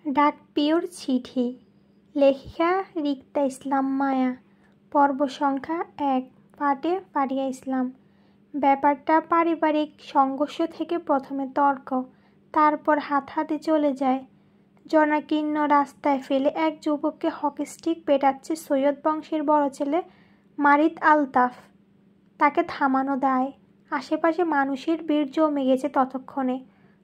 ডাকপিওর চিঠি। লেখিকা রিক্তা ইসলাম মায়া। পর্ব সংখ্যা ১। পাঠে ফারিয়া ইসলাম। ব্যাপারটা পারিবারিক সংঘর্ষ থেকে প্রথমে তর্ক, তারপর হাতাহাতি চলে যায়। জনাকীর্ণ রাস্তায় ফেলে এক যুবককে হকি স্টিক পেটাচ্ছে সৈয়দ বংশের বড় ছেলে মারিদ আলতাফ। তাকে থামানো দায়। আশেপাশে মানুষের ভিড় জমে গেছে ততক্ষণে।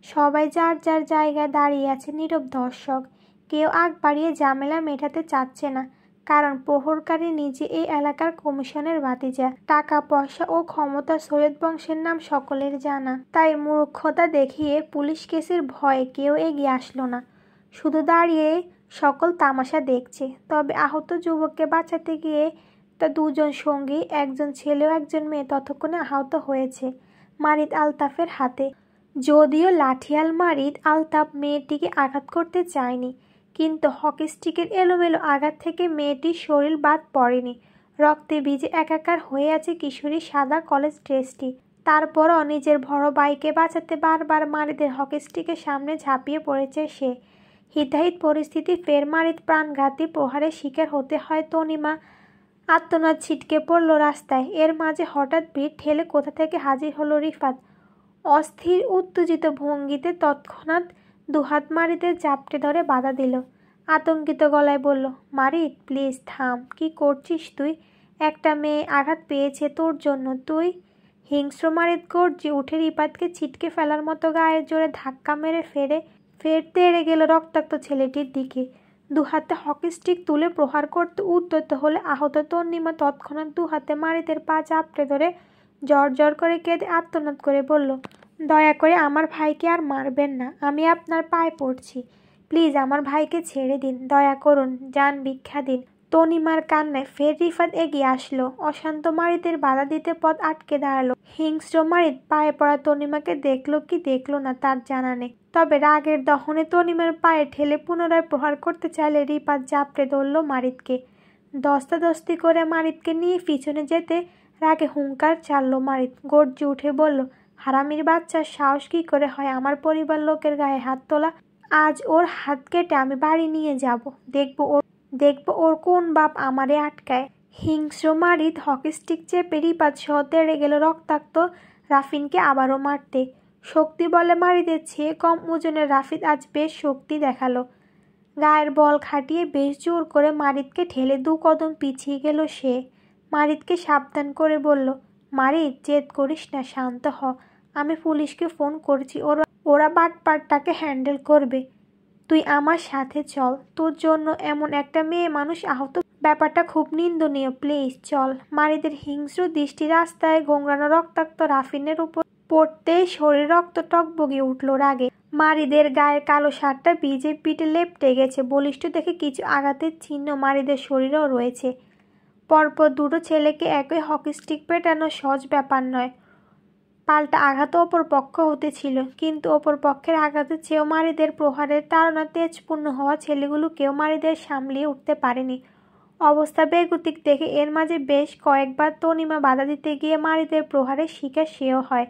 সবাই যার যার জায়গায় দাঁড়িয়ে আছে নীরব দর্শক। কেউ আগ বাড়িয়ে ঝামেলা মেটাতে চাচ্ছে না, কারণ প্রহরকারী নিজে এই এলাকার কমিশনের ভাতিজা। টাকা পয়সা ও ক্ষমতা সৈয়দ বংশের নাম সকলের জানা। তাই মূর্খতা দেখিয়ে পুলিশ কেসের ভয়ে কেউ এগিয়ে আসলো না, শুধু দাঁড়িয়ে সকল তামাশা দেখছে। তবে আহত যুবককে বাঁচাতে গিয়ে তার দুজন সঙ্গী, একজন ছেলে ও একজন মেয়ে ততক্ষণে আহত হয়েছে মারিদ আলতাফের হাতে। যদিও লাঠিয়াল মারিদ আলতাফ মেয়েটিকে আঘাত করতে চায়নি, কিন্তু হকি স্টিকের এলোমেলো আঘাত থেকে মেয়েটির শরীর বাদ পড়েনি। রক্তে ভিজে একাকার হয়ে আছে কিশোরীর সাদা কলেজ ড্রেসটি। তারপরও নিজের বড় ভাইকে বাঁচাতে বারবার মারিদের হকি স্টিকের সামনে ঝাঁপিয়ে পড়েছে সে। হিতাহিত পরিস্থিতি ফের মারিদ প্রাণঘাতী প্রহারের শিকার হতে হয় তনিমা। আত্মনাদ ছিটকে পড়ল রাস্তায়। এর মাঝে হঠাৎ ভিড় ঠেলে কোথা থেকে হাজির হলো রিফাত। অস্থির উত্তেজিত ভঙ্গিতে তৎক্ষণাৎ দুহাত মারিদের জাপটে ধরে বাধা দিল। আতঙ্কিত গলায় বলল, মারিদ প্লিজ থাম। কি করছিস তুই? একটা মেয়ে আঘাত পেয়েছে তোর জন্য, তুই। হিংস্র মারিদ গর্জে উঠে রিফাতকে ছিটকে ফেলার মতো গায়ের জোরে ধাক্কা মেরে ফের তেড়ে গেল রক্তাক্ত ছেলেটির দিকে। দুহাতে হকি স্টিক তুলে প্রহার করতে উদ্যত হলে আহত তন্নিমা তৎক্ষণাৎ দুহাতে মারিদের পা চাপড়ে ধরে জড় করে কেঁদে আর্তনাদ করে বলল, দয়া করে আমার ভাইকে আর মারবেন না, আমি আপনার পায়ে পড়ছি। প্লিজ আমার ভাইকে ছেড়ে দিন, দয়া করুন, যান ভিক্ষা দিন। তনিমার কান্নায় ফের রিফাত এগিয়ে আসলো। অশান্ত মারিদের বাধা দিতে পথ আটকে দাঁড়ালো। হিংস্র মারিদ পায়ে পড়া তনিমাকে দেখলো কি দেখলো না তার জানা নেই, তবে রাগের দহনে তনিমার পায়ে ঠেলে পুনরায় প্রহার করতে চাইলে রিফাত জাপটে ধরল মারিদকে। দস্তাদস্তি করে মারিদকে নিয়ে পিছনে যেতে রাগে হুঙ্কার ছাড়ল মারিদ। গর্জে উঠে বলল, হারামির বাচ্চার সাহস কি করে হয় আমার পরিবার লোকের গায়ে হাত তোলা? আজ ওর হাত কেটে আমি বাড়ি নিয়ে যাব, দেখবো ওর কোন বাপ আমারে আটকায়। হিংস্র মারিদ হকি স্টিক চেপে রিফাত সহ তেড়ে গেল রক্তাক্ত রাফিনকে আবারও মারতে। শক্তি বলে মারিদের চেয়ে কম ওজনের রাফিদ আজ বেশ শক্তি দেখালো। গায়ের বল খাটিয়ে বেশ জোর করে মারিদকে ঠেলে 2 কদম পিছিয়ে গেল সে। মারিদকে সাবধান করে বলল, মারিদ জেদ করিস না, শান্ত হ। আমি পুলিশকে ফোন করছি, ওরা বাটপারটাকে হ্যান্ডেল করবে। তুই আমার সাথে চল, তোর জন্য এমন একটা মেয়ে মানুষ আহত, ব্যাপারটা খুব নিন্দনীয়, প্লিজ চল। মারিদের হিংস্র দৃষ্টি রাস্তায় ঘোংরানো রক্তাক্ত রাফিনের উপর পড়তেই শরীর রক্ত টকবগিয়ে উঠল রাগে। মারিদের গায়ের কালো শার্টটা ভিজে পিঠে লেপটে গেছে। বলিষ্ঠ দেখে কিছু আঘাতের চিহ্ন মারিদের শরীরেও রয়েছে। পরপর 2 ছেলেকে একই হকি স্টিক পেটানো সহজ ব্যাপার নয়। পাল্টা আঘাত অপর পক্ষ হতে ছিল, কিন্তু অপর পক্ষের আঘাতের চেয়েও মারিদের প্রহারের তাড়না তেজপূর্ণ হওয়া ছেলেগুলো কেউ মারিদের সামলিয়ে উঠতে পারেনি। অবস্থা বেগতিক দেখে এর মাঝে বেশ কয়েকবার তনিমা বাধা দিতে গিয়ে মারিদের প্রহারের শিকার সেও হয়।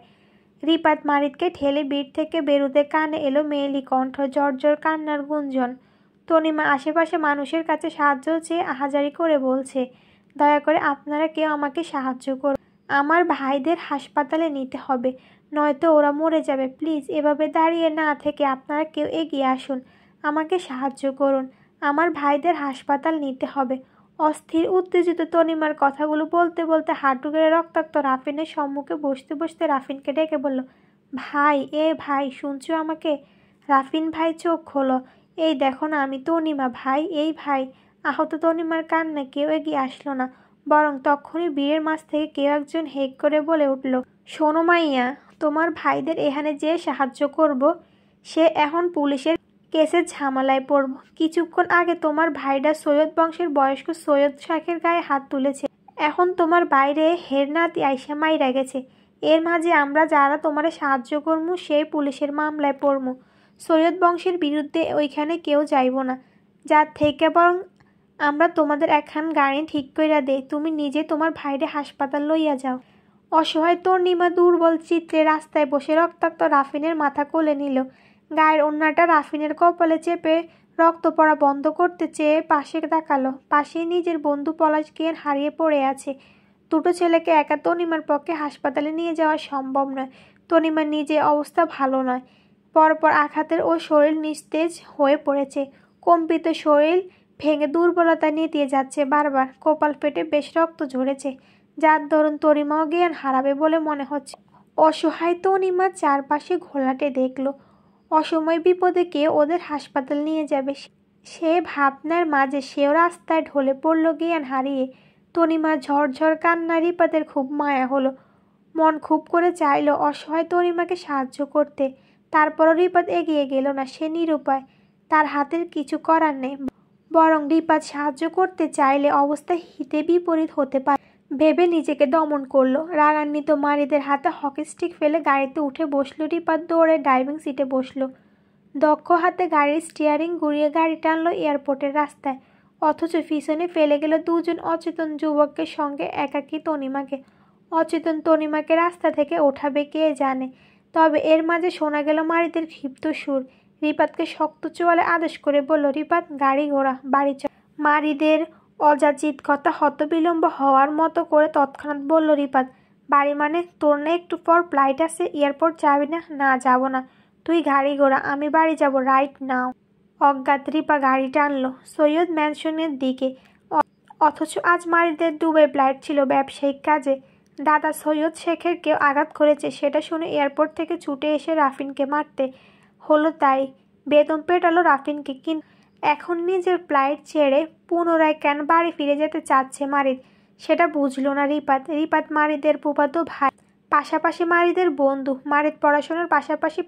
রিফাত মারিদকে ঠেলে ভিড় থেকে বেরুতে কানে এলো মেয়েলি কণ্ঠ, জর্জর কান্নার গুঞ্জন। তনিমা আশেপাশে মানুষের কাছে সাহায্য চেয়ে আহাজারি করে বলছে, দয়া করে আপনারা কেউ আমাকে সাহায্য করুন, আমার ভাইদের হাসপাতালে নিতে হবে, নয়তো ওরা মরে যাবে। প্লিজ এভাবে দাঁড়িয়ে না থেকে আপনারা কেউ এগিয়ে আসুন, আমাকে সাহায্য করুন, আমার ভাইদের হাসপাতাল নিতে হবে। অস্থির উত্তেজিত তনিমার কথাগুলো বলতে বলতে হাঁটু গেড়ে রক্তাক্ত রাফিনের সম্মুখে বসতে বসতে রাফিনকে ডেকে বলল, ভাই, ভাই শুনছো আমাকে? রাফিন ভাই চোখ খোলো, এই দেখো না আমি তনিমা ভাই, এই ভাই। আহত তনিমার কান্না কেউ এগিয়ে আসলো না, বরং তখনই ভিড়ের মাঝ থেকে কেউ একজন হেক করে বলে উঠল, শোনো মাইয়া, তোমার ভাইদের এখানে যে সাহায্য করব সে এখন পুলিশের কেসের ঝামেলায় পড়ব। কিছুক্ষণ আগে তোমার ভাইরা সৈয়দ বংশের বয়স্ক সৈয়দ শাকের গায়ে হাত তুলেছে, এখন তোমার বাইরে হেরনাতি আইসা মাইরা গেছে। এর মাঝে আমরা যারা তোমারে সাহায্য করমু সেই পুলিশের মামলায় পড়মু। সৈয়দ বংশের বিরুদ্ধে ওইখানে কেউ যাইব না, যার থেকে বরং আমরা তোমাদের একখান গাড়ি ঠিক কইরা দেই, তুমি নিজে তোমার ভাইরে হাসপাতাল লইয়া যাও। অসহায় তন্নিমা দুর্বল চিত্রে রাস্তায় বসে রক্তাক্ত রাফিনের মাথা কোলে নিল। গায়ের ওড়নাটা রাফিনের কপালে চেপে রক্ত পড়া বন্ধ করতে চেয়ে পাশে তাকালো। পাশেই নিজের বন্ধু পলাশ জ্ঞান হারিয়ে পড়ে আছে। দুটো ছেলেকে একা তনিমার পক্ষে হাসপাতালে নিয়ে যাওয়া সম্ভব নয়। তনিমার নিজের অবস্থা ভালো নয়। পরপর আঘাতের ও শরীর নিস্তেজ হয়ে পড়েছে। কম্পিত শরীর ভেঙে দুর্বলতা নিয়ে যাচ্ছে বারবার। কপাল ফেটে বেশ রক্ত ঝরেছে, যার দরুন তনিমাও জ্ঞান হারাবে বলে মনে হচ্ছে। অসহায় তনিমা চারপাশে ঘোলাটে দেখল। অসময় বিপদে কে ওদের হাসপাতাল নিয়ে যাবে সে ভাবনার মাঝে সেও রাস্তায় ঢলে পড়ল জ্ঞান হারিয়ে। তনিমার ঝরঝর কান্না রিপাতের খুব মায়া হলো। মন খুব করে চাইল অসহায় তনিমাকে সাহায্য করতে। তারপরও রিপাত এগিয়ে গেল না। সে নিরুপায়, তার হাতের কিছু করার নেই। বরং রিপাত সাহায্য করতে চাইলে অবস্থা হিতে বিপরীত হতে পারে ভেবে নিজেকে দমন করলো। রাগান্বিত মারিদের হাতে হকি স্টিক ফেলে গাড়িতে উঠে বসলো রিপাত। দৌড়ে ড্রাইভিং সিটে বসলো। দক্ষ হাতে গাড়ির স্টিয়ারিং ঘুরিয়ে গাড়ি টানলো এয়ারপোর্টের রাস্তায়। অথচ পিছনে ফেলে গেল দুজন অচেতন যুবককে, সঙ্গে একাকী তনিমাকে। অচেতন তনিমাকে রাস্তা থেকে ওঠাবে কে জানে। তবে এর মাঝে শোনা গেল মারিদের ক্ষিপ্ত সুর। রিপাতকে শক্ত চোয়ালে আদেশ করে বলল, রিপাত গাড়ি ঘোড়া, বাড়ি চল। মারিদের অযাচিত কথা হতবিলম্ব হওয়ার মতো করে তৎক্ষণাৎ বলল রিপাত, বাড়ি মানে? তোর না একটু পর ফ্লাইট আছে, এয়ারপোর্ট যাবি না? না যাব না, তুই গাড়ি ঘোড়া, আমি বাড়ি যাব রাইট নাও। অজ্ঞাত রিপা গাড়ি টানলো সৈয়দ ম্যানশনের দিকে। অথচ আজ মারিদের দুবাই ফ্লাইট ছিল ব্যবসায়িক কাজে। দাদা সৈয়দ শেখের কেউ আঘাত করেছে সেটা শুনে এয়ারপোর্ট থেকে ছুটে এসে রাফিনকে মারতে হলো। তাই বেদম পেটালো রাফিনকে। কিন্তু এখন নিজের ফ্লাইট ছেড়ে পুনরায় কেন বাড়ি ফিরে যেতে চাচ্ছে মারিদ, সেটা বুঝলো না রিপাত। রিপাত মারিদের ফুফাতো ভাই, পাশাপাশি মারিদের বন্ধু। মারিদ পড়াশোনার পাশাপাশি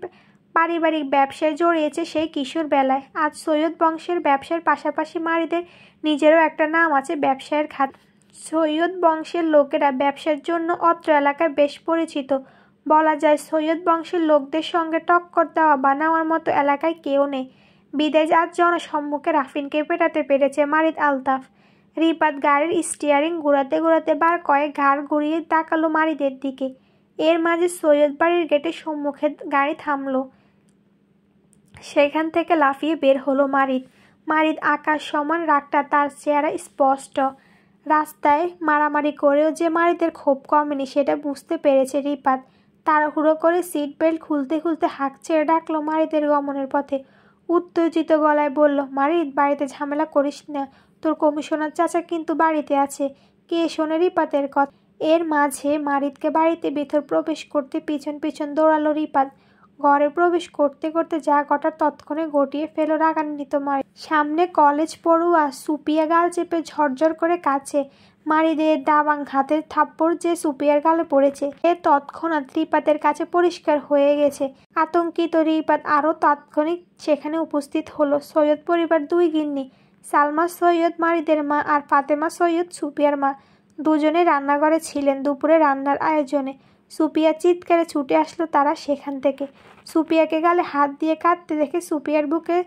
পারিবারিক ব্যবসায় জড়িয়েছে সেই কিশোর বেলায়। আজ সৈয়দ বংশের ব্যবসার পাশাপাশি মারিদের নিজেরও একটা নাম আছে ব্যবসায়ের খাত। সৈয়দ বংশের লোকেরা ব্যবসার জন্য অত্র এলাকায় বেশ পরিচিত। বলা যায় সৈয়দ বংশের লোকদের সঙ্গে টক্কর দেওয়া বা নেওয়ার মতো এলাকায় কেউ নেই। বিদেশ আজ জনসম্মুখে রাফিনকে পেটাতে পেরেছে মারিদ আলতাফ। রিপাত গাড়ির স্টিয়ারিং ঘোরাতে ঘোরাতে বার কয়েক ঘাড় ঘুরিয়ে তাকালো মারিদের দিকে। এর মাঝে সৈয়দ বাড়ির গেটের সম্মুখে গাড়ি থামলো। সেখান থেকে লাফিয়ে বের হলো মারিদ। মারিদ আকাশ সমান রাগটা তার চেহারা স্পষ্ট। রাস্তায় মারামারি করেও যে মারিদের ক্ষোভ কমেনি সেটা বুঝতে পেরেছে রিপাত। তাড়াহুড়ো করে সিট বেল্ট খুলতে খুলতে হাঁক ছেড়ে ডাকলো মারিদের গমনের পথে। উত্তেজিত গলায় বলল, মারিদ বাড়িতে ঝামেলা করিস না, তোর কমিশনার চাচা কিন্তু বাড়িতে আছে। কে শোনে রিপাতের কথা। এর মাঝে মারিদকে বাড়িতে ভেতর প্রবেশ করতে পিছন পিছন দৌড়ালো রিপাত। ঘরে প্রবেশ করতে করতে যা ঘটার তৎক্ষণে ঘটিয়ে ফেলো রাগান্বিত মারিদ। সামনে কলেজ পড়ুয়া সুপিয়া গাল চেপে ঝরঝর করে কাছে। মারিদের দাবাং হাতের থাপ্পড় যে সুপিয়ার গালে পড়েছে এ তৎক্ষণাৎ রিপাতের কাছে পরিষ্কার হয়ে গেছে। আতঙ্কিত রিপাত আরও তাৎক্ষণিক সেখানে উপস্থিত হলো সৈয়দ পরিবার দুই গিন্নি, সালমা সৈয়দ মারিদের মা আর ফাতেমা সৈয়দ সুপিয়ার মা। দুজনে রান্নাঘরে ছিলেন দুপুরে রান্নার আয়োজনে। সুপিয়া চিৎকারে ছুটে আসলো তারা সেখান থেকে। সুপিয়াকে গালে হাত দিয়ে কাঁদতে দেখে সুপিয়ার বুকে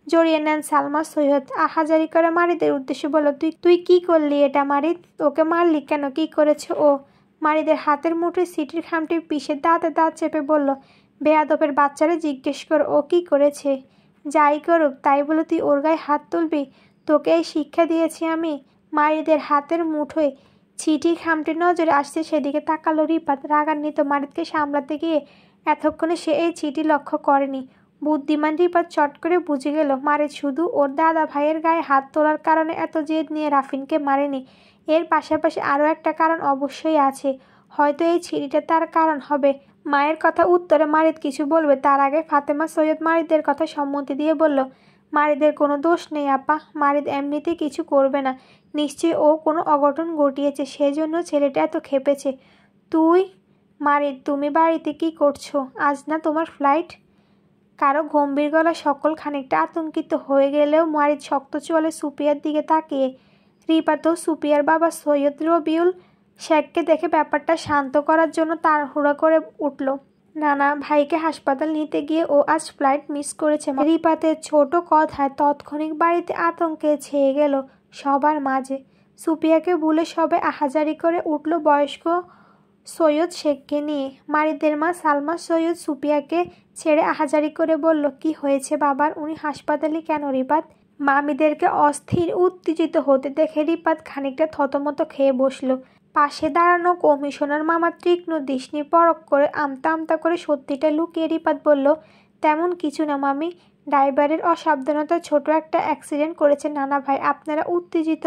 জড়িয়ে নেন সালমা সৈয়দ। আহাজারি করে মারিদের উদ্দেশ্যে বলল, তুই কি করলি এটা মারিদ? ওকে মারলি কেন? কি করেছে ও? মারিদের হাতের মুঠোয় সিটির খামটি পিষে দাঁতে দাঁত চেপে বলল, বেয়াদবের বাচ্চারে জিজ্ঞেস কর ও কি করেছে। যাই করুক তাই বলে তুই ওর গায়ে হাত তুলবি? তোকে এই শিক্ষা দিয়েছি আমি? মারিদের হাতের মুঠোয় চিঠি খামটি নজরে আসছে সেদিকে তাকালো রিপাত। রাগান্বিত মারিদকে সামলাতে গিয়ে এতক্ষণে সে এই চিঠি লক্ষ্য করেনি। বুদ্ধিমান রিপাত চট করে বুঝে গেল মারিদ শুধু ওর দাদা ভাইয়ের গায়ে হাত তোলার কারণে এত জেদ নিয়ে রাফিনকে মারেনি। এর পাশাপাশি আরও একটা কারণ অবশ্যই আছে। হয়তো এই চিঠিটা তার কারণ হবে। মায়ের কথা উত্তরে মারিদ কিছু বলবে তার আগে ফাতেমা সৈয়দ মারিদের কথা সম্মতি দিয়ে বলল, মারিদের কোনো দোষ নেই আপা, মারিদ এমনিতেই কিছু করবে না। নিশ্চয়ই ও কোনো অঘটন ঘটিয়েছে, সেজন্য ছেলেটা এত খেপেছে। তুই মারিদ, তুমি বাড়িতে কি করছো? আজ না তোমার ফ্লাইট? কারো গম্ভীর গলা সকল খানিকটা আতঙ্কিত হয়ে গেলেও মারিদ শক্ত চলে সুপিয়ার দিকে তাকিয়ে। রিপাত ও সুপিয়ার বাবা সৈয়দ রবিউল শেখকে দেখে ব্যাপারটা শান্ত করার জন্য তাড়াহুড়ো করে উঠল। নানা ভাইকে হাসপাতাল নিতে গিয়ে ও আজ ফ্লাইট মিস করেছে। রিপাতের ছোট কথায় তৎক্ষণিক বাড়িতে আতঙ্কে ছেয়ে গেল সবার মাঝে। সুপিয়াকে ভুলে সবে আহাজারি করে উঠল বয়স্ক সৈয়দ শেখকে নিয়ে। মারিদের মা সালমা সৈয়দ সুফিয়াকে ছেড়ে আহাজারি করে বলল, কি হয়েছে বাবার, উনি হাসপাতালে কেন রিপাত? মামিদেরকে অস্থির উত্তেজিত হতে দেখে রিপাত খানিকটা থতমত খেয়ে বসল। পাশে দাঁড়ানো কমিশনার মামা তীক্ষ্ণ দৃষ্টি পরখ করে আমতা আমতা করে সত্যিটা লুকিয়ে রিপাত বলল, তেমন কিছু না মামি, ড্রাইভারের অসাবধানতায় ছোট একটা অ্যাক্সিডেন্ট করেছে নানা ভাই, আপনারা উত্তেজিত।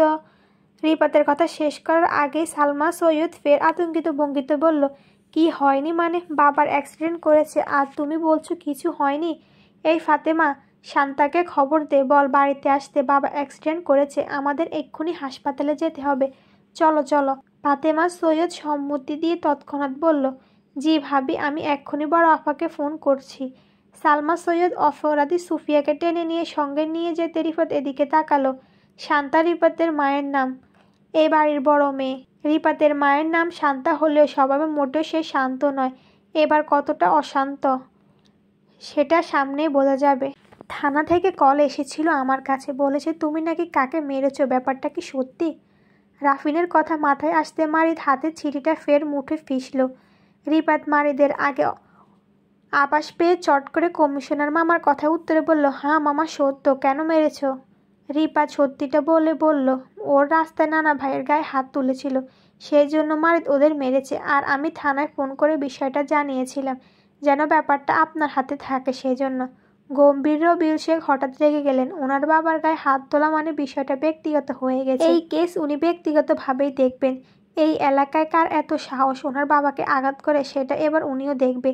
রিপাতের কথা শেষ করার আগেই সালমা সৈয়দ ফের আতঙ্কিত ভঙ্গিতে বলল, কি হয়নি মানে? বাবার অ্যাক্সিডেন্ট করেছে আর তুমি বলছো কিছু হয়নি? এই ফাতেমা, শান্তাকে খবর দে, বল বাড়িতে আসতে, বাবা অ্যাক্সিডেন্ট করেছে, আমাদের এক্ষুনি হাসপাতালে যেতে হবে, চলো চলো। ফাতেমা সৈয়দ সম্মতি দিয়ে তৎক্ষণাৎ বলল, জি ভাবি, আমি এক্ষুনি বড় আপাকে ফোন করছি। সালমা সৈয়দ অপরাধী সুফিয়াকে টেনে নিয়ে সঙ্গে নিয়ে যেতে রিফাত এদিকে তাকালো। শান্তা রিপাতের মায়ের নাম, এই বাড়ির বড় মেয়ে। রিপাতের মায়ের নাম শান্তা হলেও স্বভাবে মোটেও সে শান্ত নয়, এবার কতটা অশান্ত সেটা সামনেই বোঝা যাবে। থানা থেকে কল এসেছিল আমার কাছে, বলেছে তুমি নাকি কাকে মেরেছো, ব্যাপারটা কি সত্যি? রাফিনের কথা মাথায় আসতে মারিদ হাতের চিঠিটা ফের মুঠে ফিসল। রিপাত মারিদের আগে আভাস পেয়ে চট করে কমিশনার মামার কথায় উত্তরে বলল, হ্যাঁ মামা সত্য, কেন মেরেছ? রিপাত সত্যিটা বলল, ওর রাস্তায় নানা ভাইয়ের গায়ে হাত তুলেছিল, সেই জন্য মারিদ ওদের মেরেছে, আর আমি থানায় ফোন করে বিষয়টা জানিয়েছিলাম যেন ব্যাপারটা আপনার হাতে থাকে, সেই জন্য। গম্ভীর রবিউল শেখ হঠাৎ রেগে গেলেন। ওনার বাবার গায়ে হাত তোলা মানে বিষয়টা ব্যক্তিগত হয়ে গেছে, এই কেস উনি ব্যক্তিগতভাবেই দেখবেন। এই এলাকায় কার এত সাহস ওনার বাবাকে আঘাত করে সেটা এবার উনিও দেখবে।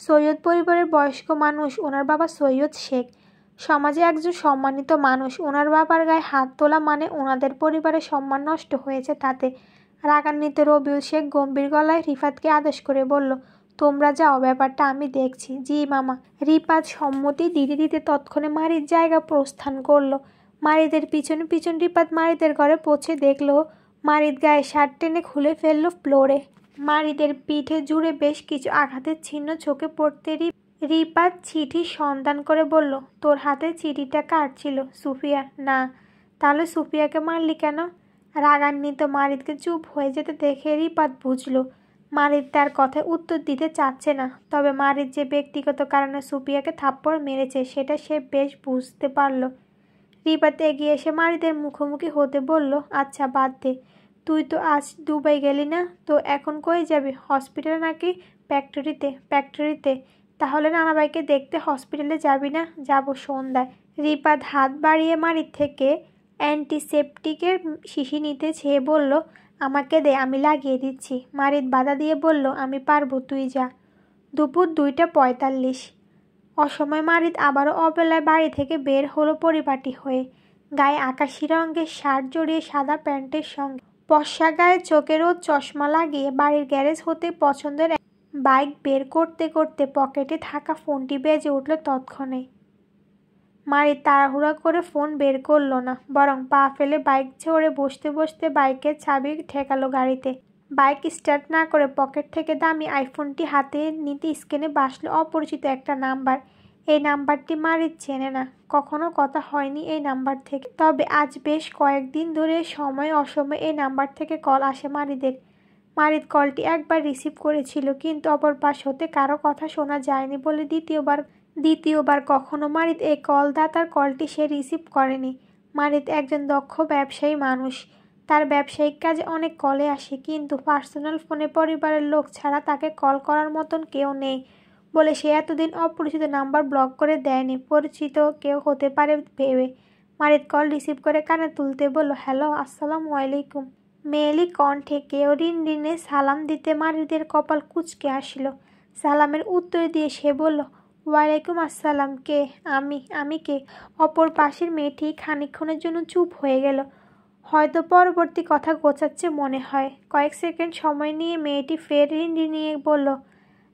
সৈয়দ পরিবারের বয়স্ক মানুষ ওনার বাবা সৈয়দ শেখ, সমাজে একজন সম্মানিত মানুষ, ওনার বাবার গায়ে হাত তোলা মানে ওনাদের পরিবারের সম্মান নষ্ট হয়েছে তাতে। রাগান্বিত রবিউল শেখ গম্ভীর গলায় রিফাতকে আদেশ করে বলল, তোমরা যাও, ব্যাপারটা আমি দেখছি। জি মামা। রিপাত সম্মতি দিতে দিতে তৎক্ষণে মারির জায়গা প্রস্থান করল। মারিদের পিছন পিছন রিপাত মারিদের ঘরে পৌঁছে দেখল মারিদ গায়ে শার্ট টেনে খুলে ফেলল ফ্লোরে। মারিদের পিঠে জুড়ে বেশ কিছু আঘাতের চিহ্ন চোখে পড়তে রিপাত চিঠির সন্ধান করে বলল, তোর হাতে চিঠিটা কার ছিল? সুফিয়া। না। তাহলে সুফিয়াকে মারলি কেন? রাগান্বিত মারিদকে চুপ হয়ে যেতে দেখে রিপাত বুঝল মারিদ তার কথায় উত্তর দিতে চাচ্ছে না, তবে মারিদ যে ব্যক্তিগত কারণে সুফিয়াকে থাপ্পড় মেরেছে সেটা সে বেশ বুঝতে পারল। রিপাত এগিয়ে এসে মারিদের মুখোমুখি হতে বলল, আচ্ছা বাদ দে, তুই তো আজ দুবাই গেলি না, তো এখন কই যাবি? হসপিটালে নাকি ফ্যাক্টরিতে? ফ্যাক্টরিতে। তাহলে নানাভাইকে দেখতে হসপিটালে যাবি না? যাব সন্ধ্যায়। রিপাত হাত বাড়িয়ে মারিদ থেকে অ্যান্টিসেপটিকের শিশি নিতে চেয়ে বলল, আমাকে দে, আমি লাগিয়ে দিচ্ছি। মারিদ বাধা দিয়ে বলল, আমি পারবো, তুই যা। দুপুর 2:45। অসময় মারিদ আবারও অবেলায় বাড়ি থেকে বের হলো পরিপাটি হয়ে, গায়ে আকাশি রঙের শার্ট জড়িয়ে সাদা প্যান্টের সঙ্গে পশা গায়ে চোখের ও চশমা লাগিয়ে বাড়ির গ্যারেজ হতে পছন্দের বাইক বের করতে করতে পকেটে থাকা ফোনটি বেজে উঠল তৎক্ষণে। মারিদ তাড়াহুড়া করে ফোন বের করল না, বরং পা ফেলে বাইক চড়ে বসতে বসতে বাইকের চাবি ঠেকালো গাড়িতে। বাইক স্টার্ট না করে পকেট থেকে দামি আইফোনটি হাতে নিতে স্ক্রিনে ভাসল অপরিচিত একটা নাম্বার। এই নাম্বারটি মারিদ চেনে না, কখনো কথা হয়নি এই নাম্বার থেকে, তবে আজ বেশ কয়েকদিন ধরে সময় অসময়ে এই নাম্বার থেকে কল আসে মারিদের। মারিদ কলটি একবার রিসিভ করেছিল, কিন্তু অপর পাশ হতে কারো কথা শোনা যায়নি বলে দ্বিতীয়বার কখনো মারিদ এই কলদাতার কলটি সে রিসিভ করেনি। মারিদ একজন দক্ষ ব্যবসায়ী মানুষ, তার ব্যবসায়িক কাজে অনেক কলে আসে, কিন্তু পার্সোনাল ফোনে পরিবারের লোক ছাড়া তাকে কল করার মতন কেউ নেই বলে সে এতদিন অপরিচিত নাম্বার ব্লক করে দেয়নি, পরিচিত কেউ হতে পারে ভেবে। মারিদ কল রিসিভ করে কানে তুলতে বলল, হ্যালো, আসসালামু আলাইকুম। মেয়েলি কণ্ঠে কেউ রিনরিনে সালাম দিতে মারিদের কপাল কুঁচকে আসল। সালামের উত্তর দিয়ে সে বলল, ওয়ালাইকুম আসসালাম। কে? আমি কে? অপর পাশের মেয়েটি খানিকক্ষণের জন্য চুপ হয়ে গেল, হয়তো পরবর্তী কথা গোছাচ্ছে মনে হয়। কয়েক সেকেন্ড সময় নিয়ে মেয়েটি ফের রিনরিনিয়ে বলল,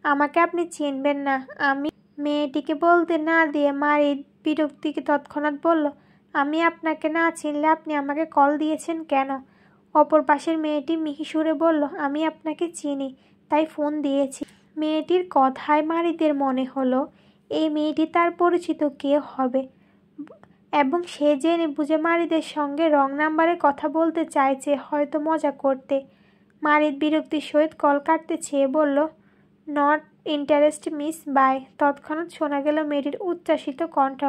আমাকে আপনি চিনবেন না। আমি। মেয়েটিকে বলতে না দিয়ে মারিদ বিরক্তিকে তৎক্ষণাৎ বলল, আমি আপনাকে না চিনলে আপনি আমাকে কল দিয়েছেন কেন? অপর পাশের মেয়েটি মিহি সুরে বলল, আমি আপনাকে চিনি, তাই ফোন দিয়েছি। মেয়েটির কথায় মারিদের মনে হলো এই মেয়েটি তার পরিচিত কেউ হবে, এবং সে জেনে বুঝে মারিদের সঙ্গে রং নাম্বারে কথা বলতে চাইছে, হয়তো মজা করতে। মারিদ বিরক্তির সহিত কল কাটতে চেয়ে বলল, নট ইন্টারেস্ট মিস বাই। তৎক্ষণাৎ শোনা গেল মেয়েটির উচ্ছ্বাসিত কণ্ঠ।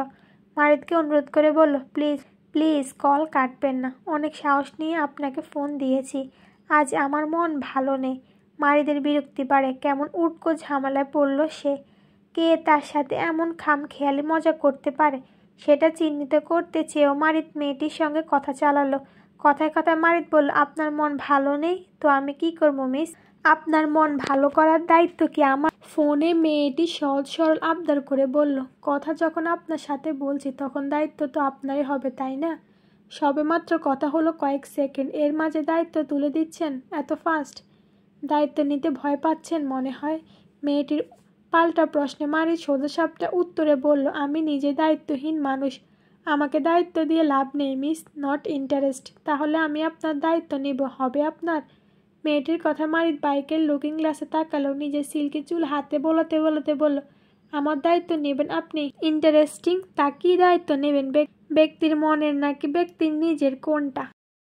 মারিদকে অনুরোধ করে বলল, প্লিজ প্লিজ কল কাটবেন না, অনেক সাহস নিয়ে আপনাকে ফোন দিয়েছি, আজ আমার মন ভালো নেই। মারিদের বিরক্তি বাড়ে, কেমন উটকো ঝামেলায় পড়ল সে। কে তার সাথে এমন খামখেয়ালি মজা করতে পারে সেটা চিহ্নিত করতে চেয়েও মারিদ মেয়েটির সঙ্গে কথা চালালো। কথায় কথায় মারিদ বলল, আপনার মন ভালো নেই তো আমি কি করবো মিস? আপনার মন ভালো করার দায়িত্ব কি আমার? ফোনে মেয়েটি সহজ সরল আবদার করে বলল, কথা যখন আপনার সাথে বলছি তখন দায়িত্ব তো আপনারই হবে, তাই না? সবেমাত্র কথা হলো কয়েক সেকেন্ড, এর মাঝে দায়িত্ব তুলে দিচ্ছেন এত ফাস্ট? দায়িত্ব নিতে ভয় পাচ্ছেন মনে হয়। মেয়েটির পাল্টা প্রশ্নে মারিদ সোজাসাপটা উত্তরে বলল, আমি নিজে দায়িত্বহীন মানুষ, আমাকে দায়িত্ব দিয়ে লাভ নেই মিস, নট ইন্টারেস্ট। তাহলে আমি আপনার দায়িত্ব নিব, হবে আপনার? মেয়েটির কথা মারিদ বাইকের লুকিং গ্লাসে তাকালো, নিজের সিল্কি চুল হাতে বোলাতে বোলাতে বলল, আমার দায়িত্ব নেবেন আপনি? ইন্টারেস্টিং, তা কি দায়িত্ব নেবেন? ব্যক্তির মনের নাকি ব্যক্তির নিজের, কোনটা?